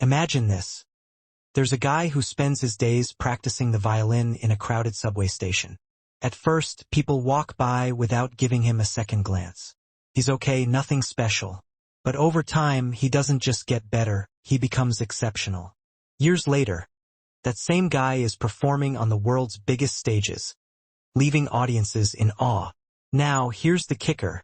Imagine this. There's a guy who spends his days practicing the violin in a crowded subway station. At first, people walk by without giving him a second glance. He's okay, nothing special. But over time, he doesn't just get better, he becomes exceptional. Years later, that same guy is performing on the world's biggest stages, leaving audiences in awe. Now, here's the kicker.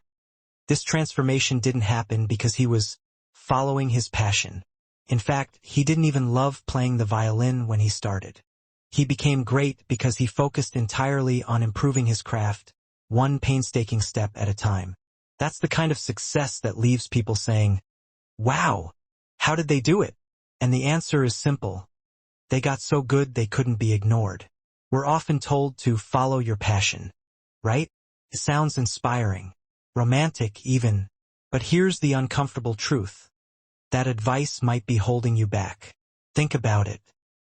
This transformation didn't happen because he was following his passion. In fact, he didn't even love playing the violin when he started. He became great because he focused entirely on improving his craft, one painstaking step at a time. That's the kind of success that leaves people saying, "Wow, how did they do it?" And the answer is simple. They got so good they couldn't be ignored. We're often told to follow your passion, right? It sounds inspiring, romantic even, but here's the uncomfortable truth. That advice might be holding you back. Think about it.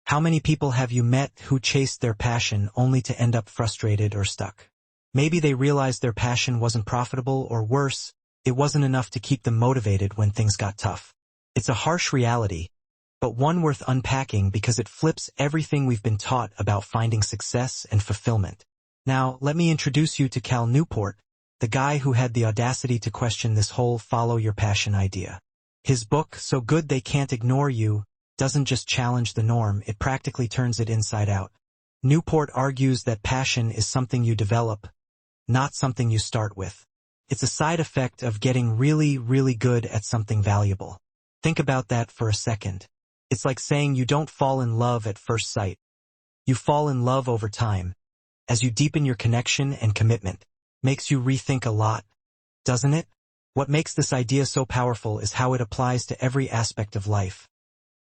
How many people have you met who chased their passion only to end up frustrated or stuck? Maybe they realized their passion wasn't profitable, or worse, it wasn't enough to keep them motivated when things got tough. It's a harsh reality, but one worth unpacking because it flips everything we've been taught about finding success and fulfillment. Now, let me introduce you to Cal Newport, the guy who had the audacity to question this whole follow your passion idea. His book, So Good They Can't Ignore You, doesn't just challenge the norm, it practically turns it inside out. Newport argues that passion is something you develop, not something you start with. It's a side effect of getting really, really good at something valuable. Think about that for a second. It's like saying you don't fall in love at first sight. You fall in love over time. As you deepen your connection and commitment, makes you rethink a lot, doesn't it? What makes this idea so powerful is how it applies to every aspect of life.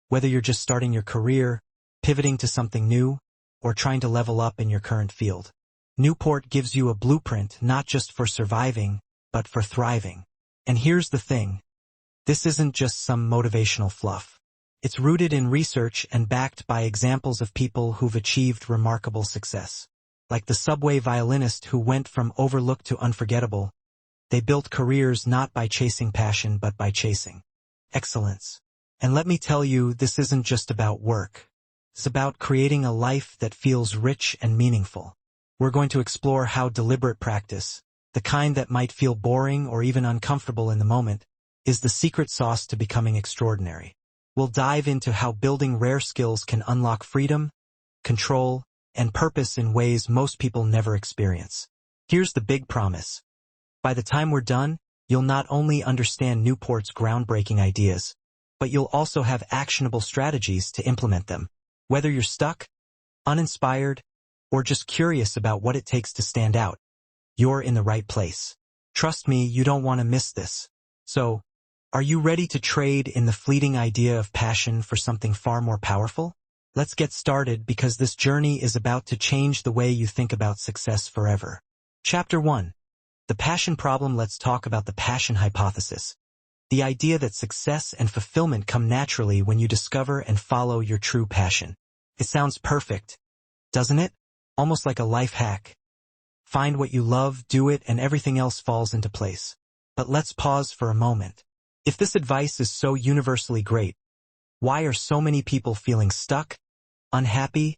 Whether you're just starting your career, pivoting to something new, or trying to level up in your current field. Newport gives you a blueprint not just for surviving, but for thriving. And here's the thing. This isn't just some motivational fluff. It's rooted in research and backed by examples of people who've achieved remarkable success. Like the subway violinist who went from overlooked to unforgettable. They built careers not by chasing passion but by chasing excellence. And let me tell you, this isn't just about work. It's about creating a life that feels rich and meaningful. We're going to explore how deliberate practice, the kind that might feel boring or even uncomfortable in the moment, is the secret sauce to becoming extraordinary. We'll dive into how building rare skills can unlock freedom, control, and purpose in ways most people never experience. Here's the big promise. By the time we're done, you'll not only understand Newport's groundbreaking ideas, but you'll also have actionable strategies to implement them. Whether you're stuck, uninspired, or just curious about what it takes to stand out, you're in the right place. Trust me, you don't want to miss this. So, are you ready to trade in the fleeting idea of passion for something far more powerful? Let's get started because this journey is about to change the way you think about success forever. Chapter 1. The Passion Problem. Let's talk about the passion hypothesis. The idea that success and fulfillment come naturally when you discover and follow your true passion. It sounds perfect, doesn't it? Almost like a life hack. Find what you love, do it, and everything else falls into place. But let's pause for a moment. If this advice is so universally great, why are so many people feeling stuck, unhappy,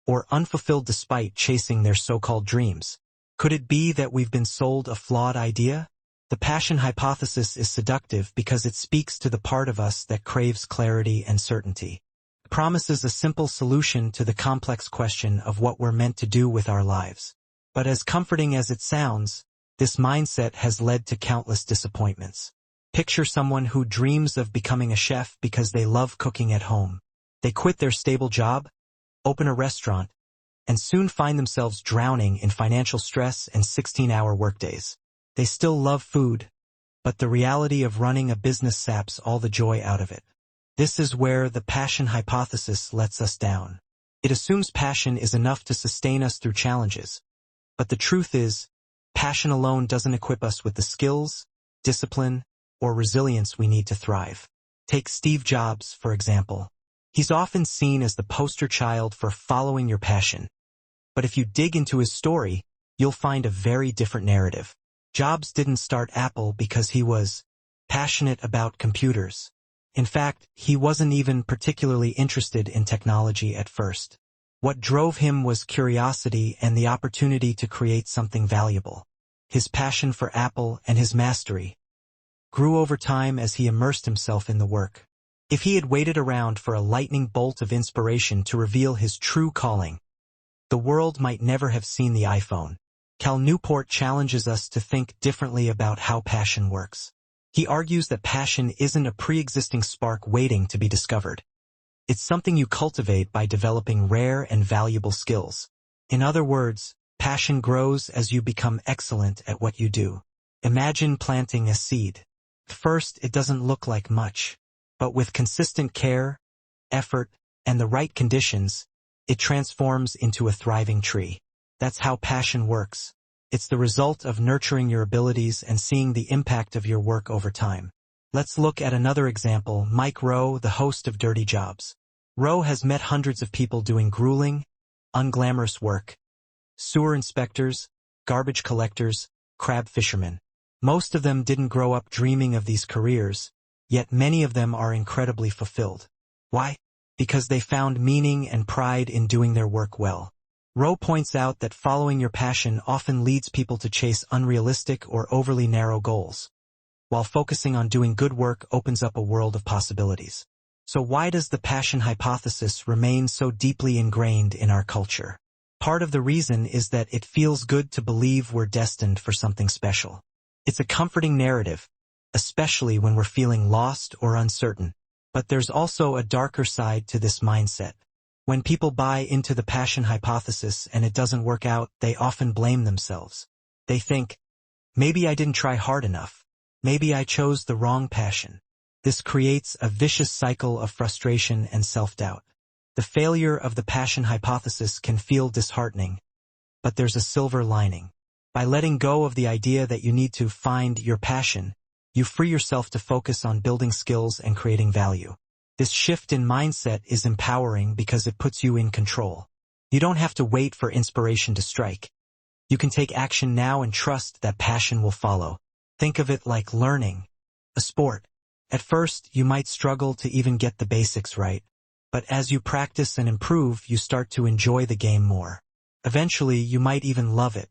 or unfulfilled despite chasing their so-called dreams? Could it be that we've been sold a flawed idea? The passion hypothesis is seductive because it speaks to the part of us that craves clarity and certainty. It promises a simple solution to the complex question of what we're meant to do with our lives. But as comforting as it sounds, this mindset has led to countless disappointments. Picture someone who dreams of becoming a chef because they love cooking at home. They quit their stable job, open a restaurant, and soon find themselves drowning in financial stress and 16-hour workdays. They still love food, but the reality of running a business saps all the joy out of it. This is where the passion hypothesis lets us down. It assumes passion is enough to sustain us through challenges. But the truth is, passion alone doesn't equip us with the skills, discipline, or resilience we need to thrive. Take Steve Jobs, for example. He's often seen as the poster child for following your passion. But if you dig into his story, you'll find a very different narrative. Jobs didn't start Apple because he was passionate about computers. In fact, he wasn't even particularly interested in technology at first. What drove him was curiosity and the opportunity to create something valuable. His passion for Apple and his mastery grew over time as he immersed himself in the work. If he had waited around for a lightning bolt of inspiration to reveal his true calling, the world might never have seen the iPhone. Cal Newport challenges us to think differently about how passion works. He argues that passion isn't a pre-existing spark waiting to be discovered. It's something you cultivate by developing rare and valuable skills. In other words, passion grows as you become excellent at what you do. Imagine planting a seed. At first, it doesn't look like much, but with consistent care, effort, and the right conditions, it transforms into a thriving tree. That's how passion works. It's the result of nurturing your abilities and seeing the impact of your work over time. Let's look at another example, Mike Rowe, the host of Dirty Jobs. Rowe has met hundreds of people doing grueling, unglamorous work. Sewer inspectors, garbage collectors, crab fishermen. Most of them didn't grow up dreaming of these careers, yet many of them are incredibly fulfilled. Why? Because they found meaning and pride in doing their work well. Rowe points out that following your passion often leads people to chase unrealistic or overly narrow goals, while focusing on doing good work opens up a world of possibilities. So why does the passion hypothesis remain so deeply ingrained in our culture? Part of the reason is that it feels good to believe we're destined for something special. It's a comforting narrative, especially when we're feeling lost or uncertain. But there's also a darker side to this mindset. When people buy into the passion hypothesis and it doesn't work out, they often blame themselves. They think, maybe I didn't try hard enough. Maybe I chose the wrong passion. This creates a vicious cycle of frustration and self-doubt. The failure of the passion hypothesis can feel disheartening, but there's a silver lining. By letting go of the idea that you need to find your passion, you free yourself to focus on building skills and creating value. This shift in mindset is empowering because it puts you in control. You don't have to wait for inspiration to strike. You can take action now and trust that passion will follow. Think of it like learning a sport. At first, you might struggle to even get the basics right, but as you practice and improve, you start to enjoy the game more. Eventually, you might even love it.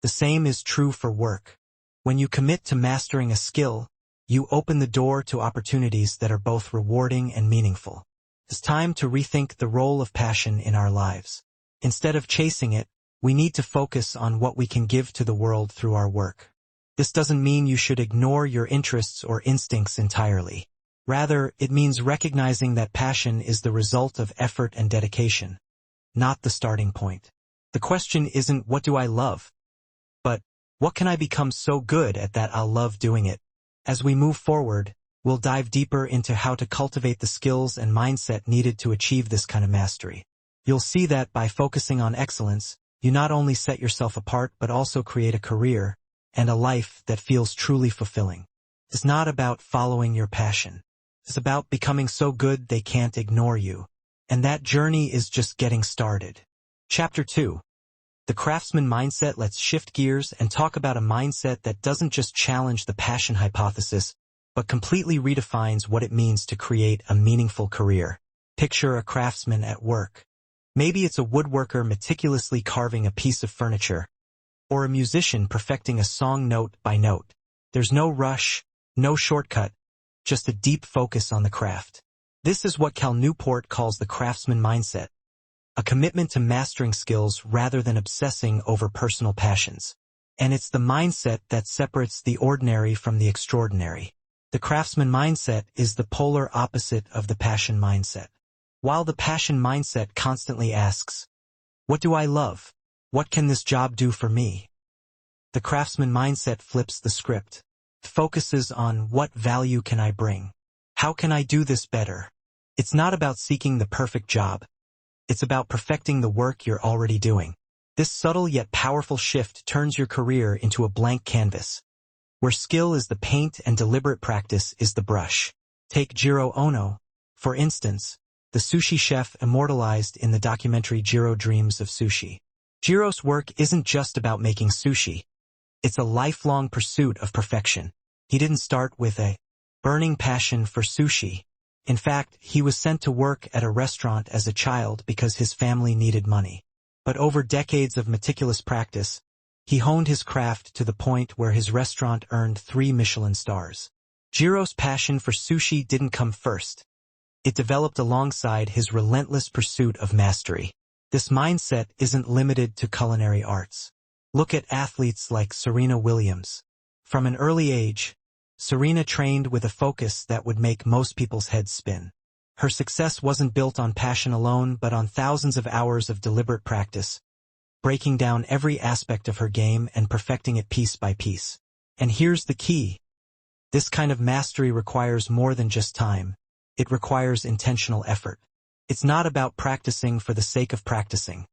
The same is true for work. When you commit to mastering a skill, you open the door to opportunities that are both rewarding and meaningful. It's time to rethink the role of passion in our lives. Instead of chasing it, we need to focus on what we can give to the world through our work. This doesn't mean you should ignore your interests or instincts entirely. Rather, it means recognizing that passion is the result of effort and dedication, not the starting point. The question isn't, what do I love? But, what can I become so good at that I'll love doing it? As we move forward, we'll dive deeper into how to cultivate the skills and mindset needed to achieve this kind of mastery. You'll see that by focusing on excellence, you not only set yourself apart but also create a career and a life that feels truly fulfilling. It's not about following your passion. It's about becoming so good they can't ignore you. And that journey is just getting started. Chapter 2. The Craftsman Mindset. Let's shift gears and talk about a mindset that doesn't just challenge the passion hypothesis, but completely redefines what it means to create a meaningful career. Picture a craftsman at work. Maybe it's a woodworker meticulously carving a piece of furniture, or a musician perfecting a song note by note. There's no rush, no shortcut, just a deep focus on the craft. This is what Cal Newport calls the craftsman mindset. A commitment to mastering skills rather than obsessing over personal passions. And it's the mindset that separates the ordinary from the extraordinary. The craftsman mindset is the polar opposite of the passion mindset. While the passion mindset constantly asks, what do I love? What can this job do for me? The craftsman mindset flips the script. It focuses on, what value can I bring? How can I do this better? It's not about seeking the perfect job. It's about perfecting the work you're already doing. This subtle yet powerful shift turns your career into a blank canvas, where skill is the paint and deliberate practice is the brush. Take Jiro Ono, for instance, the sushi chef immortalized in the documentary Jiro Dreams of Sushi. Jiro's work isn't just about making sushi. It's a lifelong pursuit of perfection. He didn't start with a burning passion for sushi. In fact, he was sent to work at a restaurant as a child because his family needed money. But over decades of meticulous practice, he honed his craft to the point where his restaurant earned 3 Michelin stars. Jiro's passion for sushi didn't come first. It developed alongside his relentless pursuit of mastery. This mindset isn't limited to culinary arts. Look at athletes like Serena Williams. From an early age, Serena trained with a focus that would make most people's heads spin. Her success wasn't built on passion alone but on thousands of hours of deliberate practice, breaking down every aspect of her game and perfecting it piece by piece. And here's the key. This kind of mastery requires more than just time. It requires intentional effort. It's not about practicing for the sake of practicing.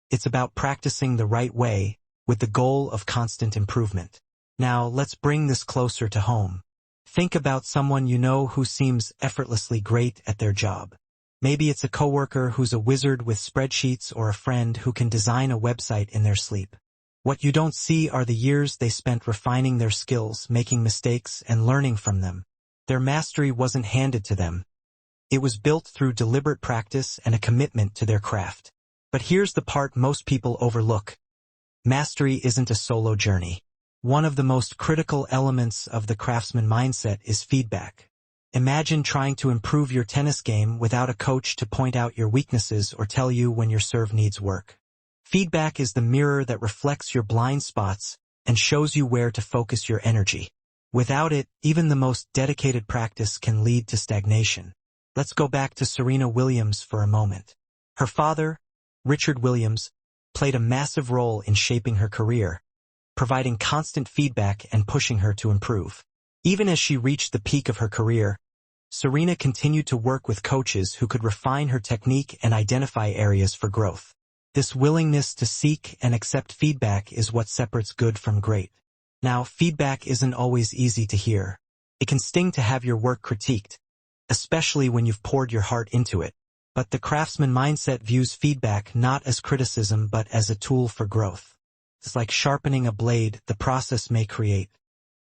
It's about practicing the right way, with the goal of constant improvement. Now, let's bring this closer to home. Think about someone you know who seems effortlessly great at their job. Maybe it's a coworker who's a wizard with spreadsheets or a friend who can design a website in their sleep. What you don't see are the years they spent refining their skills, making mistakes, and learning from them. Their mastery wasn't handed to them. It was built through deliberate practice and a commitment to their craft. But here's the part most people overlook. Mastery isn't a solo journey. One of the most critical elements of the craftsman mindset is feedback. Imagine trying to improve your tennis game without a coach to point out your weaknesses or tell you when your serve needs work. Feedback is the mirror that reflects your blind spots and shows you where to focus your energy. Without it, even the most dedicated practice can lead to stagnation. Let's go back to Serena Williams for a moment. Her father, Richard Williams, played a massive role in shaping her career, providing constant feedback and pushing her to improve. Even as she reached the peak of her career, Serena continued to work with coaches who could refine her technique and identify areas for growth. This willingness to seek and accept feedback is what separates good from great. Now, feedback isn't always easy to hear. It can sting to have your work critiqued, especially when you've poured your heart into it. But the craftsman mindset views feedback not as criticism but as a tool for growth. It's like sharpening a blade. The process may create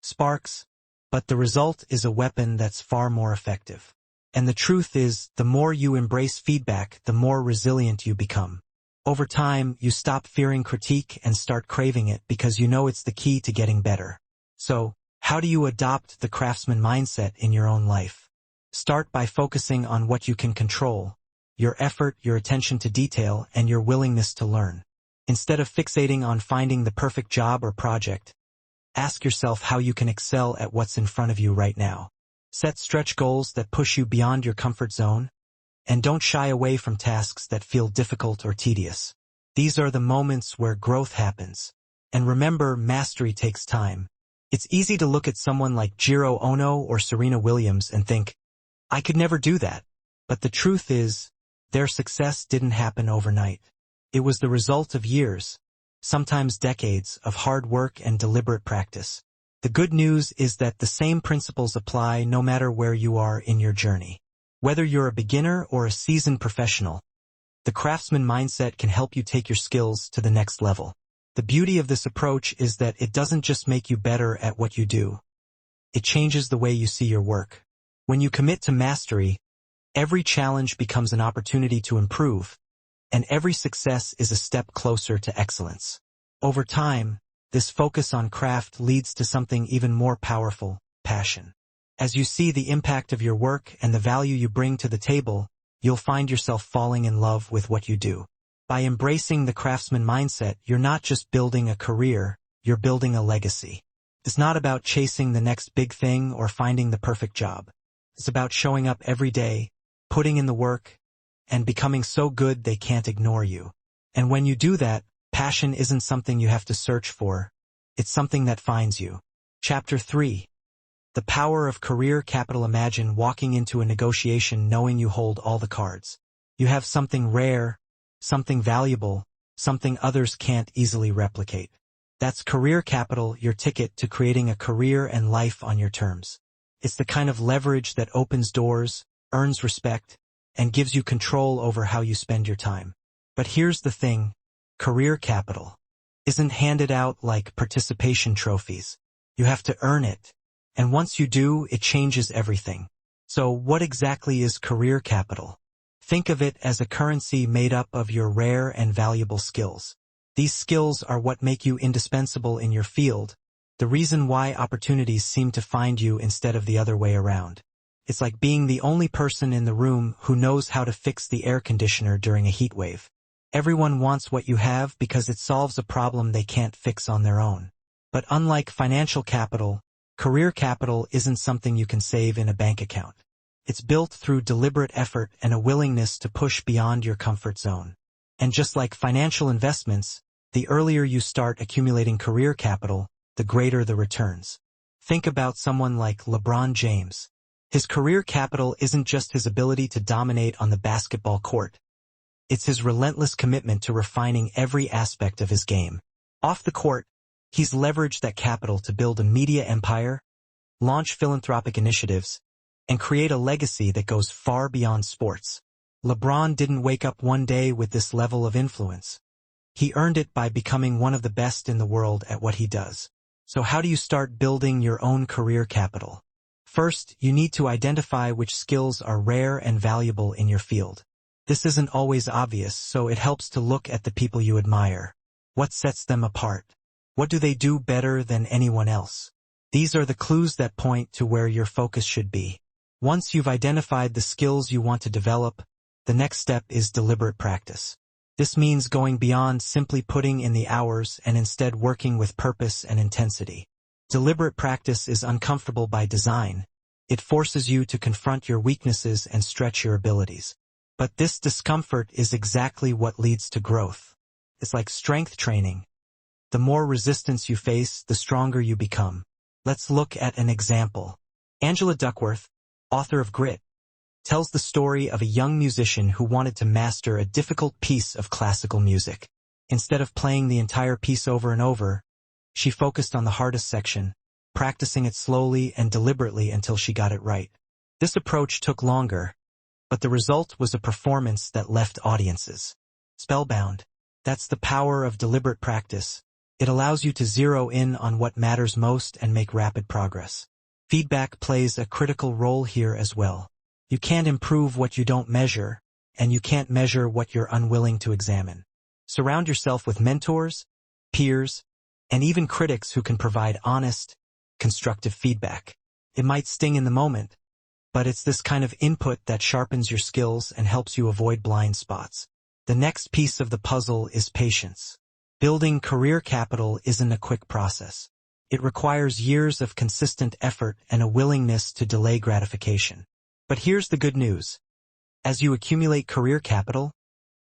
sparks, but the result is a weapon that's far more effective. And the truth is, the more you embrace feedback, the more resilient you become. Over time, you stop fearing critique and start craving it because you know it's the key to getting better. So, how do you adopt the craftsman mindset in your own life? Start by focusing on what you can control: your effort, your attention to detail, and your willingness to learn. Instead of fixating on finding the perfect job or project, ask yourself how you can excel at what's in front of you right now. Set stretch goals that push you beyond your comfort zone, and don't shy away from tasks that feel difficult or tedious. These are the moments where growth happens. And remember, mastery takes time. It's easy to look at someone like Jiro Ono or Serena Williams and think, I could never do that. But the truth is, their success didn't happen overnight. It was the result of years, sometimes decades, of hard work and deliberate practice. The good news is that the same principles apply no matter where you are in your journey. Whether you're a beginner or a seasoned professional, the craftsman mindset can help you take your skills to the next level. The beauty of this approach is that it doesn't just make you better at what you do. It changes the way you see your work. When you commit to mastery, every challenge becomes an opportunity to improve, and every success is a step closer to excellence. Over time, this focus on craft leads to something even more powerful: passion. As you see the impact of your work and the value you bring to the table, you'll find yourself falling in love with what you do. By embracing the craftsman mindset, you're not just building a career, you're building a legacy. It's not about chasing the next big thing or finding the perfect job. It's about showing up every day, putting in the work, and becoming so good they can't ignore you. And when you do that, passion isn't something you have to search for. It's something that finds you. Chapter 3. The Power of Career Capital. Imagine walking into a negotiation knowing you hold all the cards. You have something rare, something valuable, something others can't easily replicate. That's career capital, your ticket to creating a career and life on your terms. It's the kind of leverage that opens doors, earns respect, and gives you control over how you spend your time. But here's the thing: career capital isn't handed out like participation trophies. You have to earn it. And once you do, it changes everything. So what exactly is career capital? Think of it as a currency made up of your rare and valuable skills. These skills are what make you indispensable in your field, the reason why opportunities seem to find you instead of the other way around. It's like being the only person in the room who knows how to fix the air conditioner during a heat wave. Everyone wants what you have because it solves a problem they can't fix on their own. But unlike financial capital, career capital isn't something you can save in a bank account. It's built through deliberate effort and a willingness to push beyond your comfort zone. And just like financial investments, the earlier you start accumulating career capital, the greater the returns. Think about someone like LeBron James. His career capital isn't just his ability to dominate on the basketball court. It's his relentless commitment to refining every aspect of his game. Off the court, he's leveraged that capital to build a media empire, launch philanthropic initiatives, and create a legacy that goes far beyond sports. LeBron didn't wake up one day with this level of influence. He earned it by becoming one of the best in the world at what he does. So how do you start building your own career capital? First, you need to identify which skills are rare and valuable in your field. This isn't always obvious, so it helps to look at the people you admire. What sets them apart? What do they do better than anyone else? These are the clues that point to where your focus should be. Once you've identified the skills you want to develop, the next step is deliberate practice. This means going beyond simply putting in the hours and instead working with purpose and intensity. Deliberate practice is uncomfortable by design. It forces you to confront your weaknesses and stretch your abilities. But this discomfort is exactly what leads to growth. It's like strength training. The more resistance you face, the stronger you become. Let's look at an example. Angela Duckworth, author of Grit, tells the story of a young musician who wanted to master a difficult piece of classical music. Instead of playing the entire piece over and over, she focused on the hardest section, practicing it slowly and deliberately until she got it right. This approach took longer, but the result was a performance that left audiences spellbound. That's the power of deliberate practice. It allows you to zero in on what matters most and make rapid progress. Feedback plays a critical role here as well. You can't improve what you don't measure, and you can't measure what you're unwilling to examine. Surround yourself with mentors, peers, and even critics who can provide honest, constructive feedback. It might sting in the moment, but it's this kind of input that sharpens your skills and helps you avoid blind spots. The next piece of the puzzle is patience. Building career capital isn't a quick process. It requires years of consistent effort and a willingness to delay gratification. But here's the good news. As you accumulate career capital,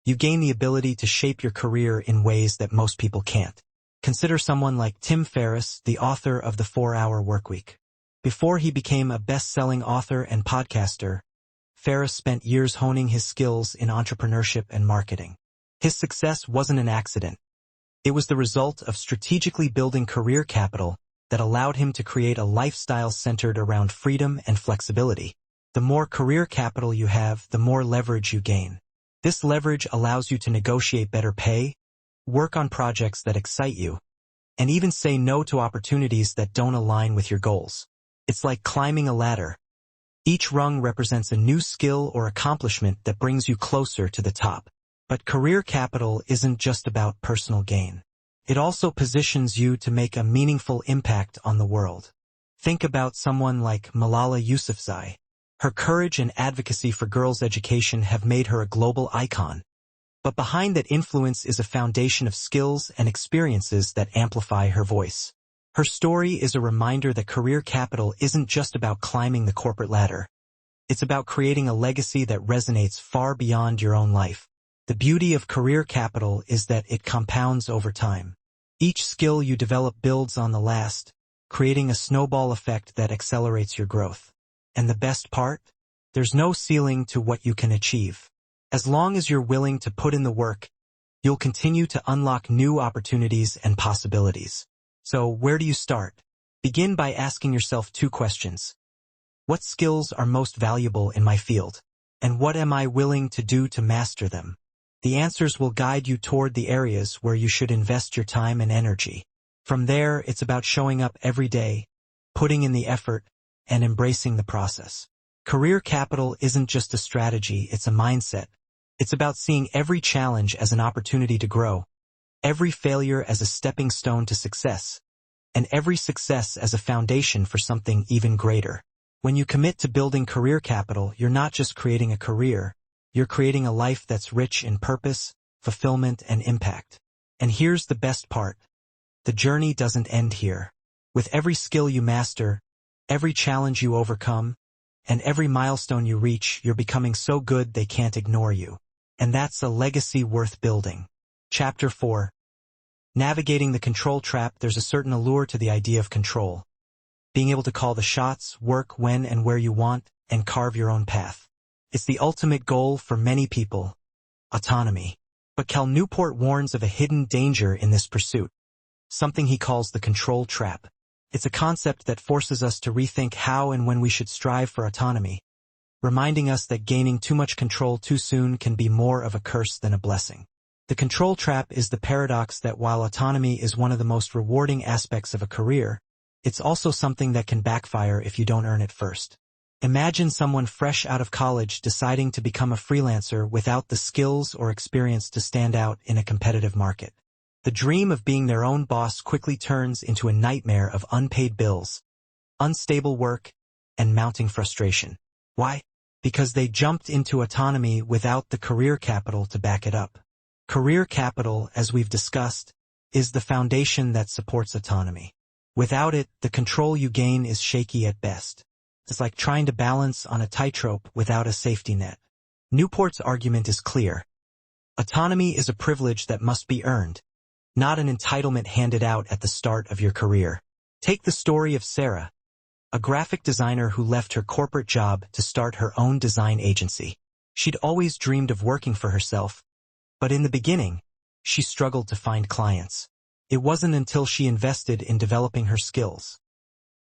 you gain the ability to shape your career in ways that most people can't. Consider someone like Tim Ferriss, the author of The 4-Hour Workweek. Before he became a best-selling author and podcaster, Ferriss spent years honing his skills in entrepreneurship and marketing. His success wasn't an accident. It was the result of strategically building career capital that allowed him to create a lifestyle centered around freedom and flexibility. The more career capital you have, the more leverage you gain. This leverage allows you to negotiate better pay, work on projects that excite you, and even say no to opportunities that don't align with your goals. It's like climbing a ladder. Each rung represents a new skill or accomplishment that brings you closer to the top. But career capital isn't just about personal gain. It also positions you to make a meaningful impact on the world. Think about someone like Malala Yousafzai. Her courage and advocacy for girls' education have made her a global icon. But behind that influence is a foundation of skills and experiences that amplify her voice. Her story is a reminder that career capital isn't just about climbing the corporate ladder. It's about creating a legacy that resonates far beyond your own life. The beauty of career capital is that it compounds over time. Each skill you develop builds on the last, creating a snowball effect that accelerates your growth. And the best part? There's no ceiling to what you can achieve. As long as you're willing to put in the work, you'll continue to unlock new opportunities and possibilities. So where do you start? Begin by asking yourself 2 questions. What skills are most valuable in my field? And what am I willing to do to master them? The answers will guide you toward the areas where you should invest your time and energy. From there, it's about showing up every day, putting in the effort, and embracing the process. Career capital isn't just a strategy, it's a mindset. It's about seeing every challenge as an opportunity to grow, every failure as a stepping stone to success, and every success as a foundation for something even greater. When you commit to building career capital, you're not just creating a career, you're creating a life that's rich in purpose, fulfillment, and impact. And here's the best part. The journey doesn't end here. With every skill you master, every challenge you overcome, and every milestone you reach, you're becoming so good they can't ignore you. And that's a legacy worth building. Chapter 4. Navigating the control trap. There's a certain allure to the idea of control. Being able to call the shots, work when and where you want, and carve your own path. It's the ultimate goal for many people. Autonomy. But Cal Newport warns of a hidden danger in this pursuit. Something he calls the control trap. It's a concept that forces us to rethink how and when we should strive for autonomy, reminding us that gaining too much control too soon can be more of a curse than a blessing. The control trap is the paradox that while autonomy is one of the most rewarding aspects of a career, it's also something that can backfire if you don't earn it first. Imagine someone fresh out of college deciding to become a freelancer without the skills or experience to stand out in a competitive market. The dream of being their own boss quickly turns into a nightmare of unpaid bills, unstable work, and mounting frustration. Why? Because they jumped into autonomy without the career capital to back it up. Career capital, as we've discussed, is the foundation that supports autonomy. Without it, the control you gain is shaky at best. It's like trying to balance on a tightrope without a safety net. Newport's argument is clear. Autonomy is a privilege that must be earned, not an entitlement handed out at the start of your career. Take the story of Sarah, a graphic designer who left her corporate job to start her own design agency. She'd always dreamed of working for herself, but in the beginning, she struggled to find clients. It wasn't until she invested in developing her skills,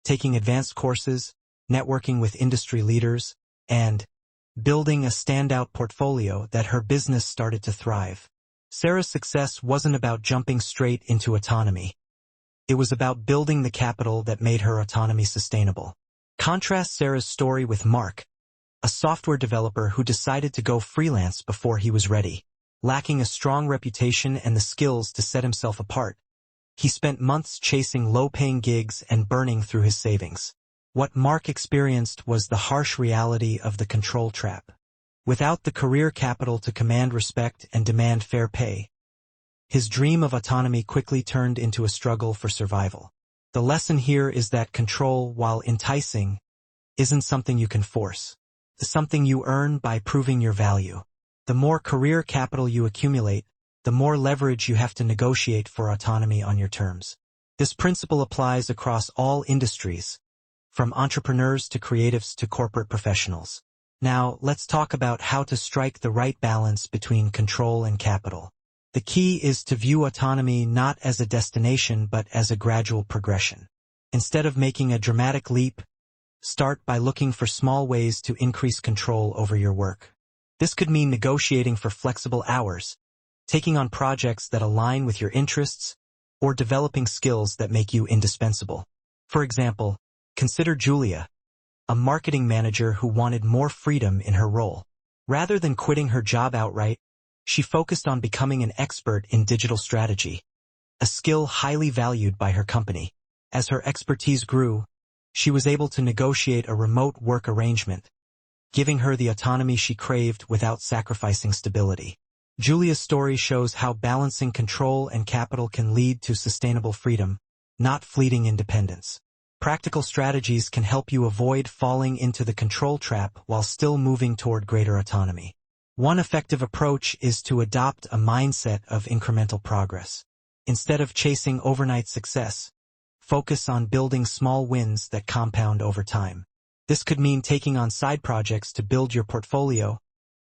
taking advanced courses, networking with industry leaders, and building a standout portfolio that her business started to thrive. Sarah's success wasn't about jumping straight into autonomy. It was about building the capital that made her autonomy sustainable. Contrast Sarah's story with Mark, a software developer who decided to go freelance before he was ready. Lacking a strong reputation and the skills to set himself apart, he spent months chasing low-paying gigs and burning through his savings. What Mark experienced was the harsh reality of the control trap. Without the career capital to command respect and demand fair pay, his dream of autonomy quickly turned into a struggle for survival. The lesson here is that control, while enticing, isn't something you can force. It's something you earn by proving your value. The more career capital you accumulate, the more leverage you have to negotiate for autonomy on your terms. This principle applies across all industries, from entrepreneurs to creatives to corporate professionals. Now, let's talk about how to strike the right balance between control and capital. The key is to view autonomy not as a destination but as a gradual progression. Instead of making a dramatic leap, start by looking for small ways to increase control over your work. This could mean negotiating for flexible hours, taking on projects that align with your interests, or developing skills that make you indispensable. For example, consider Julia, a marketing manager who wanted more freedom in her role. Rather than quitting her job outright, she focused on becoming an expert in digital strategy, a skill highly valued by her company. As her expertise grew, she was able to negotiate a remote work arrangement, giving her the autonomy she craved without sacrificing stability. Julia's story shows how balancing control and capital can lead to sustainable freedom, not fleeting independence. Practical strategies can help you avoid falling into the control trap while still moving toward greater autonomy. One effective approach is to adopt a mindset of incremental progress. Instead of chasing overnight success, focus on building small wins that compound over time. This could mean taking on side projects to build your portfolio,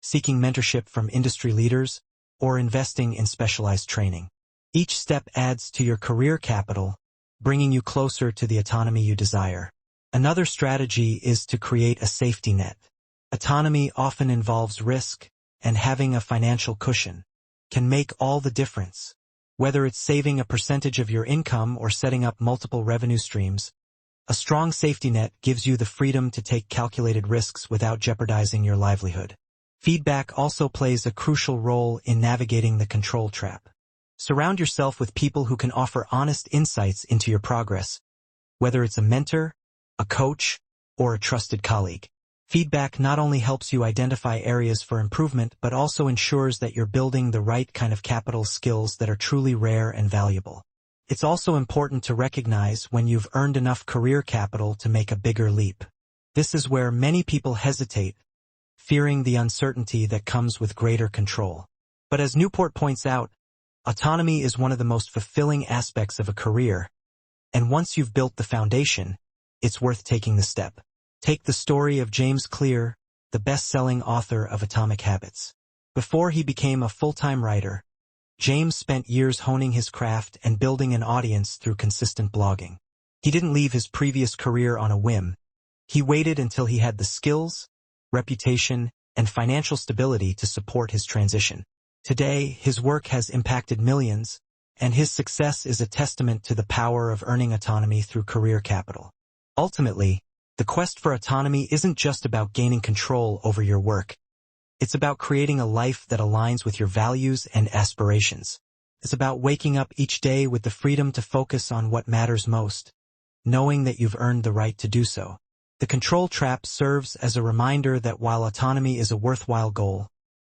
seeking mentorship from industry leaders, or investing in specialized training. Each step adds to your career capital, bringing you closer to the autonomy you desire. Another strategy is to create a safety net. Autonomy often involves risk, and having a financial cushion can make all the difference. Whether it's saving a percentage of your income or setting up multiple revenue streams, A strong safety net gives you the freedom to take calculated risks without jeopardizing your livelihood. Feedback also plays a crucial role in navigating the control trap. Surround yourself with people who can offer honest insights into your progress, whether it's a mentor, a coach, or a trusted colleague. Feedback not only helps you identify areas for improvement but also ensures that you're building the right kind of capital skills that are truly rare and valuable. It's also important to recognize when you've earned enough career capital to make a bigger leap. This is where many people hesitate, fearing the uncertainty that comes with greater control. But as Newport points out, autonomy is one of the most fulfilling aspects of a career, and once you've built the foundation, it's worth taking the step. Take the story of James Clear, the best-selling author of Atomic Habits. Before he became a full-time writer, James spent years honing his craft and building an audience through consistent blogging. He didn't leave his previous career on a whim. He waited until he had the skills, reputation, and financial stability to support his transition. Today, his work has impacted millions, and his success is a testament to the power of earning autonomy through career capital. Ultimately, the quest for autonomy isn't just about gaining control over your work. It's about creating a life that aligns with your values and aspirations. It's about waking up each day with the freedom to focus on what matters most, knowing that you've earned the right to do so. The control trap serves as a reminder that while autonomy is a worthwhile goal,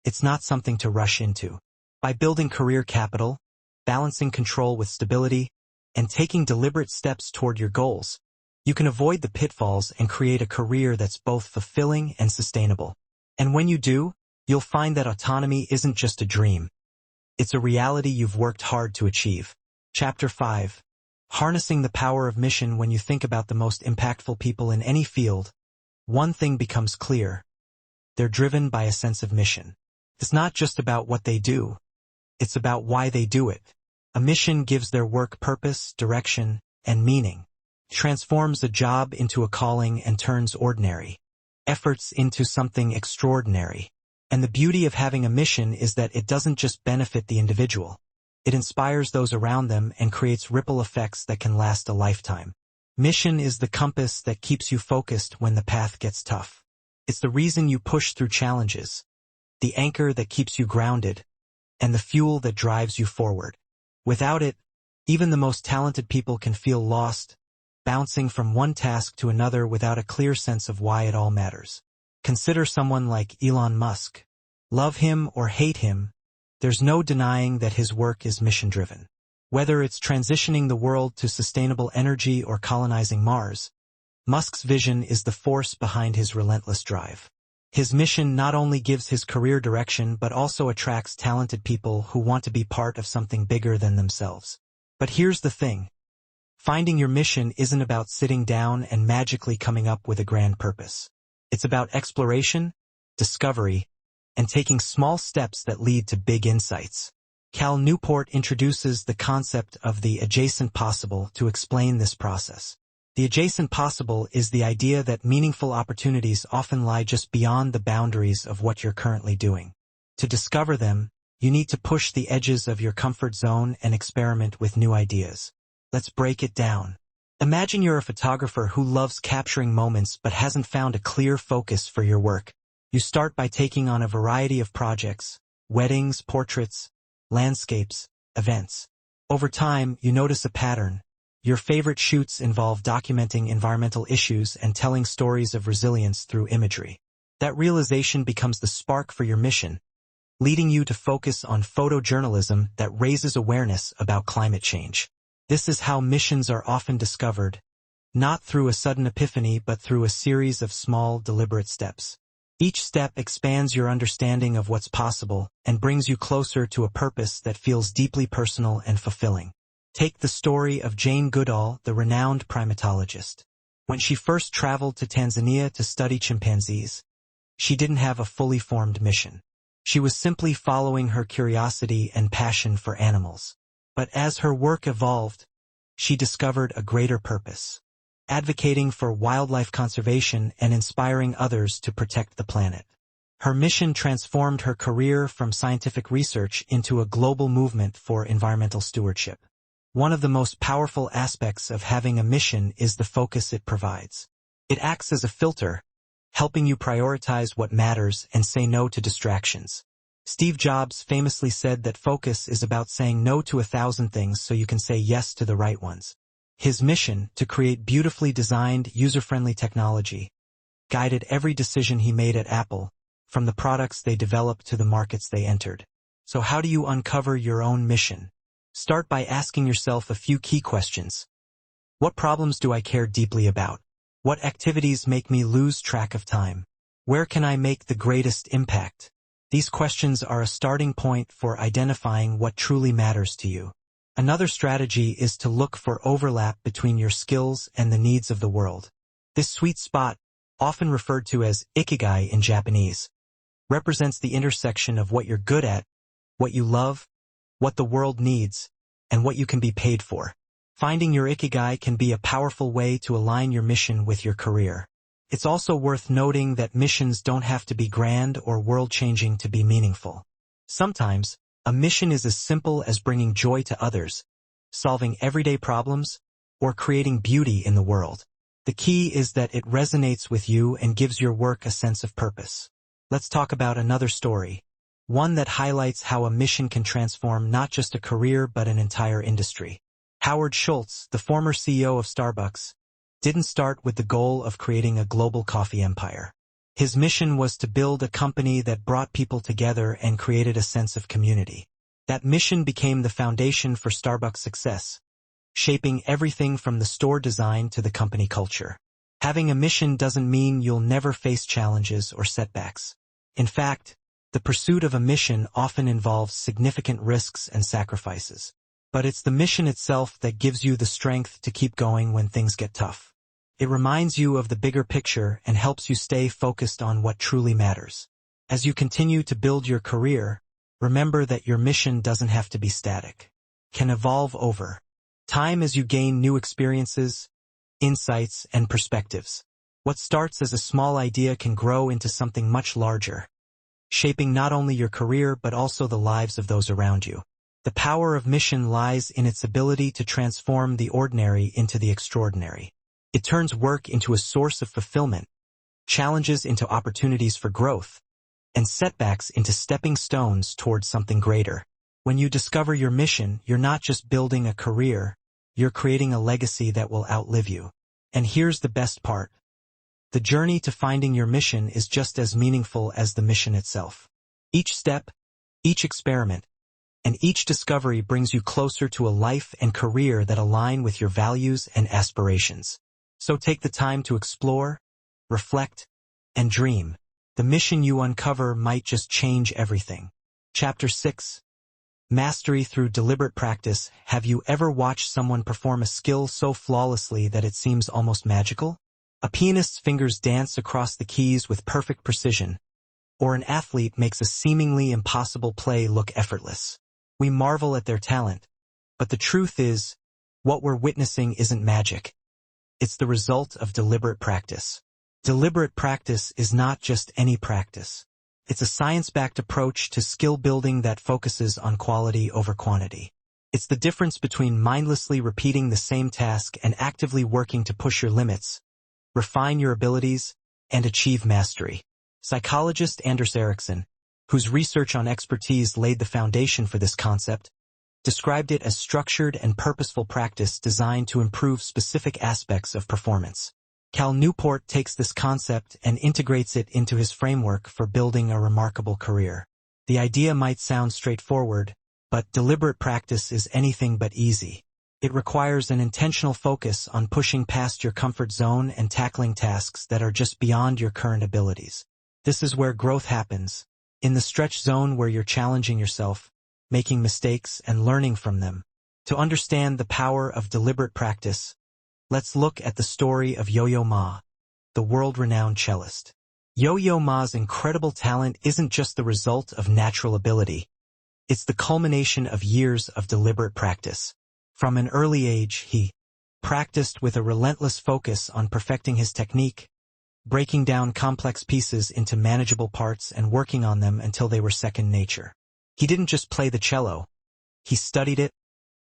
it's not something to rush into. By building career capital, balancing control with stability, and taking deliberate steps toward your goals, you can avoid the pitfalls and create a career that's both fulfilling and sustainable. And when you do, you'll find that autonomy isn't just a dream. It's a reality you've worked hard to achieve. Chapter 5. Harnessing the power of mission. When you think about the most impactful people in any field, one thing becomes clear. They're driven by a sense of mission. It's not just about what they do. It's about why they do it. A mission gives their work purpose, direction, and meaning. It transforms a job into a calling and turns ordinary efforts into something extraordinary. And the beauty of having a mission is that it doesn't just benefit the individual. It inspires those around them and creates ripple effects that can last a lifetime. Mission is the compass that keeps you focused when the path gets tough. It's the reason you push through challenges, the anchor that keeps you grounded, and the fuel that drives you forward. Without it, even the most talented people can feel lost, bouncing from one task to another without a clear sense of why it all matters. Consider someone like Elon Musk. Love him or hate him, there's no denying that his work is mission-driven. Whether it's transitioning the world to sustainable energy or colonizing Mars, Musk's vision is the force behind his relentless drive. His mission not only gives his career direction but also attracts talented people who want to be part of something bigger than themselves. But here's the thing. Finding your mission isn't about sitting down and magically coming up with a grand purpose. It's about exploration, discovery, and taking small steps that lead to big insights. Cal Newport introduces the concept of the adjacent possible to explain this process. The adjacent possible is the idea that meaningful opportunities often lie just beyond the boundaries of what you're currently doing. To discover them, you need to push the edges of your comfort zone and experiment with new ideas. Let's break it down. Imagine you're a photographer who loves capturing moments but hasn't found a clear focus for your work. You start by taking on a variety of projects: weddings, portraits, landscapes, events. Over time, you notice a pattern. Your favorite shoots involve documenting environmental issues and telling stories of resilience through imagery. That realization becomes the spark for your mission, leading you to focus on photojournalism that raises awareness about climate change. This is how missions are often discovered, not through a sudden epiphany but through a series of small, deliberate steps. Each step expands your understanding of what's possible and brings you closer to a purpose that feels deeply personal and fulfilling. Take the story of Jane Goodall, the renowned primatologist. When she first traveled to Tanzania to study chimpanzees, she didn't have a fully formed mission. She was simply following her curiosity and passion for animals. But as her work evolved, she discovered a greater purpose: advocating for wildlife conservation and inspiring others to protect the planet. Her mission transformed her career from scientific research into a global movement for environmental stewardship. One of the most powerful aspects of having a mission is the focus it provides. It acts as a filter, helping you prioritize what matters and say no to distractions. Steve Jobs famously said that focus is about saying no to 1,000 things so you can say yes to the right ones. His mission, to create beautifully designed, user-friendly technology, guided every decision he made at Apple, from the products they developed to the markets they entered. So how do you uncover your own mission? Start by asking yourself a few key questions. What problems do I care deeply about? What activities make me lose track of time? Where can I make the greatest impact? These questions are a starting point for identifying what truly matters to you. Another strategy is to look for overlap between your skills and the needs of the world. This sweet spot, often referred to as ikigai in Japanese, represents the intersection of what you're good at, what you love, what the world needs, and what you can be paid for. Finding your ikigai can be a powerful way to align your mission with your career. It's also worth noting that missions don't have to be grand or world-changing to be meaningful. Sometimes, a mission is as simple as bringing joy to others, solving everyday problems, or creating beauty in the world. The key is that it resonates with you and gives your work a sense of purpose. Let's talk about another story, one that highlights how a mission can transform not just a career but an entire industry. Howard Schultz, the former CEO of Starbucks, didn't start with the goal of creating a global coffee empire. His mission was to build a company that brought people together and created a sense of community. That mission became the foundation for Starbucks' success, shaping everything from the store design to the company culture. Having a mission doesn't mean you'll never face challenges or setbacks. In fact, the pursuit of a mission often involves significant risks and sacrifices. But it's the mission itself that gives you the strength to keep going when things get tough. It reminds you of the bigger picture and helps you stay focused on what truly matters. As you continue to build your career, remember that your mission doesn't have to be static. It can evolve over time as you gain new experiences, insights, and perspectives. What starts as a small idea can grow into something much larger, shaping not only your career but also the lives of those around you. The power of mission lies in its ability to transform the ordinary into the extraordinary. It turns work into a source of fulfillment, challenges into opportunities for growth, and setbacks into stepping stones towards something greater. When you discover your mission, you're not just building a career, you're creating a legacy that will outlive you. And here's the best part. The journey to finding your mission is just as meaningful as the mission itself. Each step, each experiment, and each discovery brings you closer to a life and career that align with your values and aspirations. So take the time to explore, reflect, and dream. The mission you uncover might just change everything. Chapter 6. Mastery through deliberate practice. Have you ever watched someone perform a skill so flawlessly that it seems almost magical? A pianist's fingers dance across the keys with perfect precision, or an athlete makes a seemingly impossible play look effortless. We marvel at their talent, but the truth is, what we're witnessing isn't magic. It's the result of deliberate practice. Deliberate practice is not just any practice. It's a science-backed approach to skill building that focuses on quality over quantity. It's the difference between mindlessly repeating the same task and actively working to push your limits, refine your abilities, and achieve mastery. Psychologist Anders Ericsson, whose research on expertise laid the foundation for this concept, described it as structured and purposeful practice designed to improve specific aspects of performance. Cal Newport takes this concept and integrates it into his framework for building a remarkable career. The idea might sound straightforward, but deliberate practice is anything but easy. It requires an intentional focus on pushing past your comfort zone and tackling tasks that are just beyond your current abilities. This is where growth happens, in the stretch zone where you're challenging yourself, making mistakes and learning from them. To understand the power of deliberate practice, let's look at the story of Yo-Yo Ma, the world-renowned cellist. Yo-Yo Ma's incredible talent isn't just the result of natural ability. It's the culmination of years of deliberate practice. From an early age, he practiced with a relentless focus on perfecting his technique, breaking down complex pieces into manageable parts and working on them until they were second nature. He didn't just play the cello. He studied it,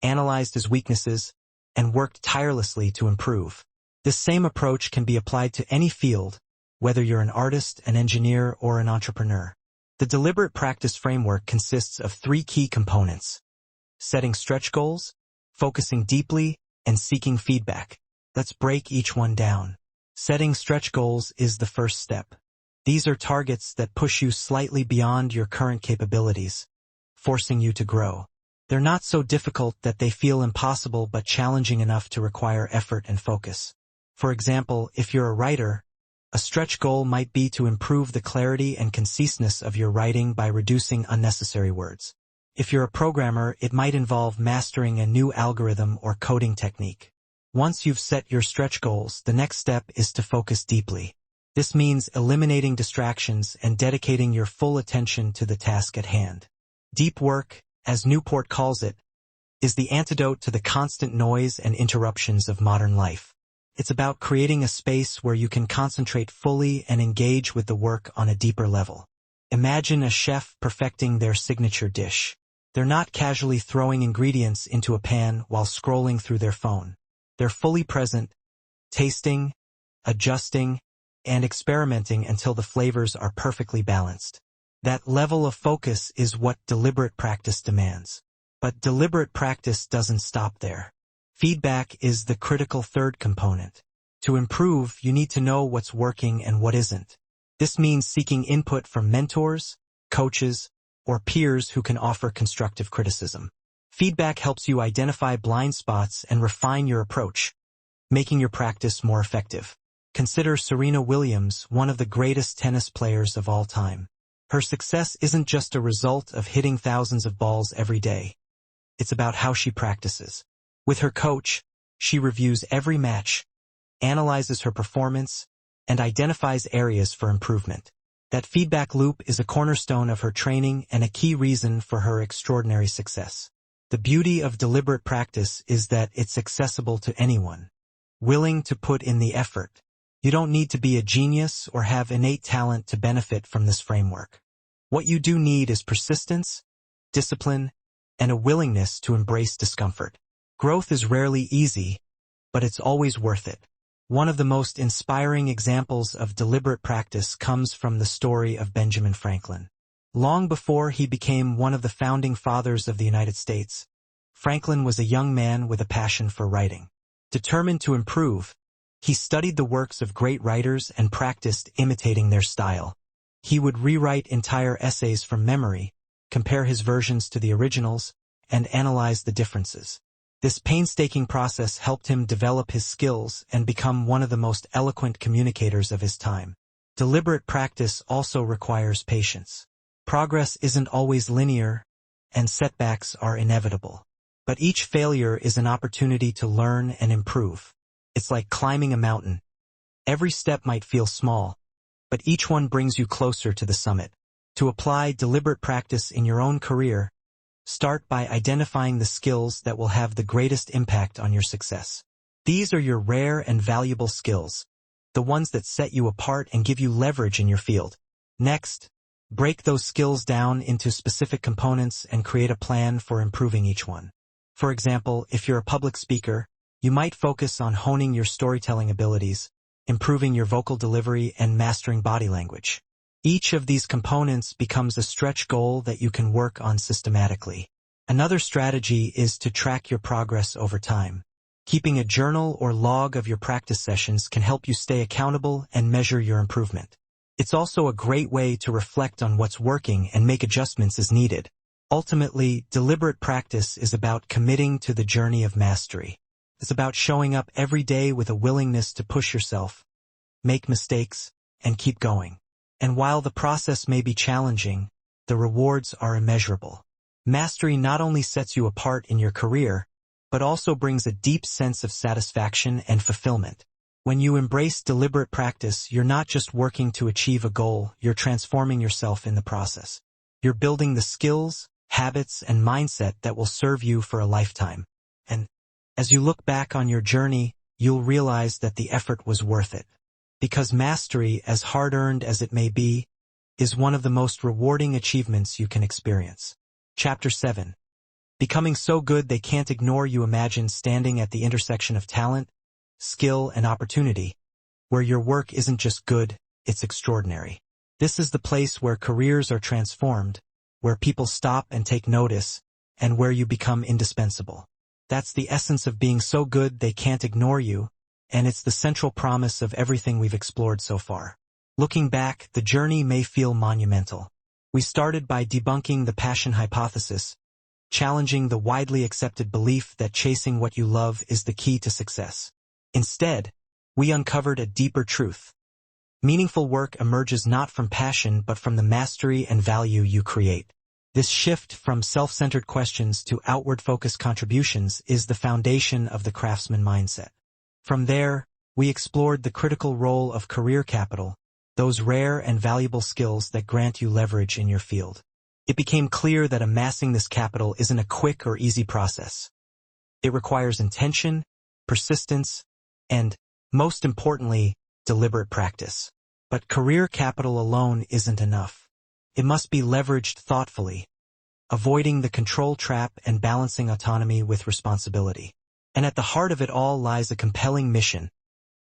analyzed his weaknesses, and worked tirelessly to improve. This same approach can be applied to any field, whether you're an artist, an engineer, or an entrepreneur. The deliberate practice framework consists of 3 key components: setting stretch goals, focusing deeply, and seeking feedback. Let's break each one down. Setting stretch goals is the first step. These are targets that push you slightly beyond your current capabilities, forcing you to grow. They're not so difficult that they feel impossible but challenging enough to require effort and focus. For example, if you're a writer, a stretch goal might be to improve the clarity and conciseness of your writing by reducing unnecessary words. If you're a programmer, it might involve mastering a new algorithm or coding technique. Once you've set your stretch goals, the next step is to focus deeply. This means eliminating distractions and dedicating your full attention to the task at hand. Deep work, as Newport calls it, is the antidote to the constant noise and interruptions of modern life. It's about creating a space where you can concentrate fully and engage with the work on a deeper level. Imagine a chef perfecting their signature dish. They're not casually throwing ingredients into a pan while scrolling through their phone. They're fully present, tasting, adjusting, and experimenting until the flavors are perfectly balanced. That level of focus is what deliberate practice demands. But deliberate practice doesn't stop there. Feedback is the critical third component. To improve, you need to know what's working and what isn't. This means seeking input from mentors, coaches, or peers who can offer constructive criticism. Feedback helps you identify blind spots and refine your approach, making your practice more effective. Consider Serena Williams, one of the greatest tennis players of all time. Her success isn't just a result of hitting thousands of balls every day. It's about how she practices. With her coach, she reviews every match, analyzes her performance, and identifies areas for improvement. That feedback loop is a cornerstone of her training and a key reason for her extraordinary success. The beauty of deliberate practice is that it's accessible to anyone, willing to put in the effort. You don't need to be a genius or have innate talent to benefit from this framework. What you do need is persistence, discipline, and a willingness to embrace discomfort. Growth is rarely easy, but it's always worth it. One of the most inspiring examples of deliberate practice comes from the story of Benjamin Franklin. Long before he became one of the founding fathers of the United States, Franklin was a young man with a passion for writing. Determined to improve, he studied the works of great writers and practiced imitating their style. He would rewrite entire essays from memory, compare his versions to the originals, and analyze the differences. This painstaking process helped him develop his skills and become one of the most eloquent communicators of his time. Deliberate practice also requires patience. Progress isn't always linear, and setbacks are inevitable. But each failure is an opportunity to learn and improve. It's like climbing a mountain. Every step might feel small, but each one brings you closer to the summit. To apply deliberate practice in your own career, start by identifying the skills that will have the greatest impact on your success. These are your rare and valuable skills, the ones that set you apart and give you leverage in your field. Next, break those skills down into specific components and create a plan for improving each one. For example, if you're a public speaker, you might focus on honing your storytelling abilities, improving your vocal delivery, and mastering body language. Each of these components becomes a stretch goal that you can work on systematically. Another strategy is to track your progress over time. Keeping a journal or log of your practice sessions can help you stay accountable and measure your improvement. It's also a great way to reflect on what's working and make adjustments as needed. Ultimately, deliberate practice is about committing to the journey of mastery. It's about showing up every day with a willingness to push yourself, make mistakes, and keep going. And while the process may be challenging, the rewards are immeasurable. Mastery not only sets you apart in your career, but also brings a deep sense of satisfaction and fulfillment. When you embrace deliberate practice, you're not just working to achieve a goal, you're transforming yourself in the process. You're building the skills, habits, and mindset that will serve you for a lifetime. And as you look back on your journey, you'll realize that the effort was worth it. Because mastery, as hard-earned as it may be, is one of the most rewarding achievements you can experience. Chapter 7. Becoming so good they can't ignore you. Imagine standing at the intersection of talent, skill, and opportunity, where your work isn't just good, it's extraordinary. This is the place where careers are transformed, where people stop and take notice, and where you become indispensable. That's the essence of being so good they can't ignore you, and it's the central promise of everything we've explored so far. Looking back, the journey may feel monumental. We started by debunking the passion hypothesis, challenging the widely accepted belief that chasing what you love is the key to success. Instead, we uncovered a deeper truth. Meaningful work emerges not from passion but from the mastery and value you create. This shift from self-centered questions to outward-focused contributions is the foundation of the craftsman mindset. From there, we explored the critical role of career capital, those rare and valuable skills that grant you leverage in your field. It became clear that amassing this capital isn't a quick or easy process. It requires intention, persistence, and, most importantly, deliberate practice. But career capital alone isn't enough. It must be leveraged thoughtfully, avoiding the control trap and balancing autonomy with responsibility. And at the heart of it all lies a compelling mission,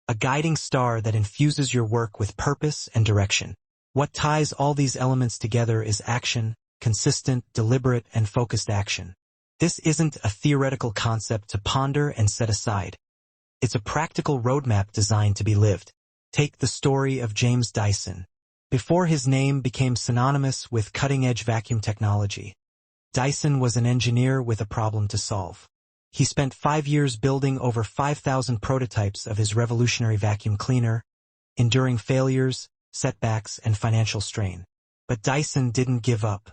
a guiding star that infuses your work with purpose and direction. What ties all these elements together is action, consistent, deliberate, and focused action. This isn't a theoretical concept to ponder and set aside. It's a practical roadmap designed to be lived. Take the story of James Dyson. Before his name became synonymous with cutting-edge vacuum technology, Dyson was an engineer with a problem to solve. He spent 5 years building over 5,000 prototypes of his revolutionary vacuum cleaner, enduring failures, setbacks, and financial strain. But Dyson didn't give up.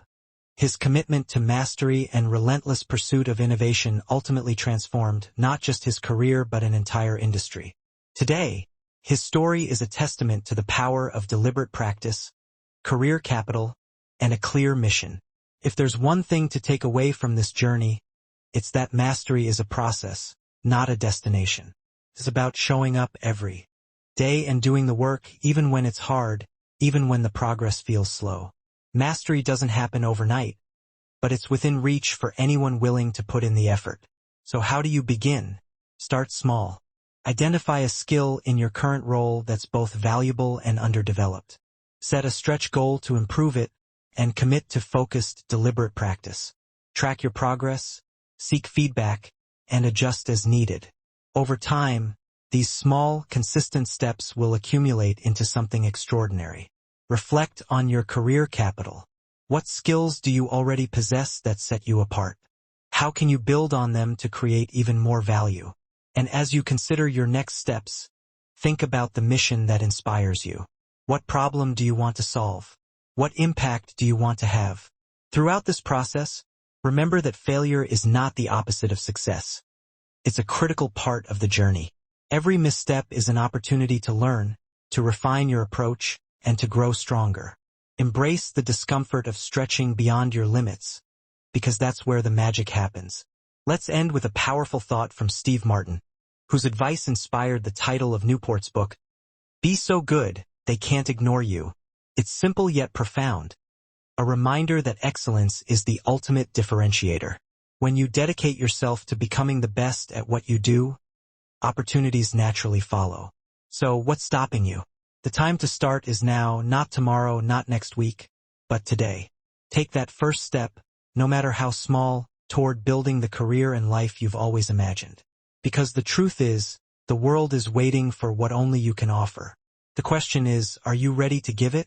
His commitment to mastery and relentless pursuit of innovation ultimately transformed not just his career but an entire industry. Today, his story is a testament to the power of deliberate practice, career capital, and a clear mission. If there's one thing to take away from this journey, it's that mastery is a process, not a destination. It's about showing up every day and doing the work even when it's hard, even when the progress feels slow. Mastery doesn't happen overnight, but it's within reach for anyone willing to put in the effort. So how do you begin? Start small. Identify a skill in your current role that's both valuable and underdeveloped. Set a stretch goal to improve it, and commit to focused, deliberate practice. Track your progress, seek feedback, and adjust as needed. Over time, these small, consistent steps will accumulate into something extraordinary. Reflect on your career capital. What skills do you already possess that set you apart? How can you build on them to create even more value? And as you consider your next steps, think about the mission that inspires you. What problem do you want to solve? What impact do you want to have? Throughout this process, remember that failure is not the opposite of success. It's a critical part of the journey. Every misstep is an opportunity to learn, to refine your approach, and to grow stronger. Embrace the discomfort of stretching beyond your limits, because that's where the magic happens. Let's end with a powerful thought from Steve Martin, whose advice inspired the title of Newport's book, Be So Good, They Can't Ignore You. It's simple yet profound, a reminder that excellence is the ultimate differentiator. When you dedicate yourself to becoming the best at what you do, opportunities naturally follow. So what's stopping you? The time to start is now, not tomorrow, not next week, but today. Take that first step, no matter how small, toward building the career and life you've always imagined. Because the truth is, the world is waiting for what only you can offer. The question is, are you ready to give it?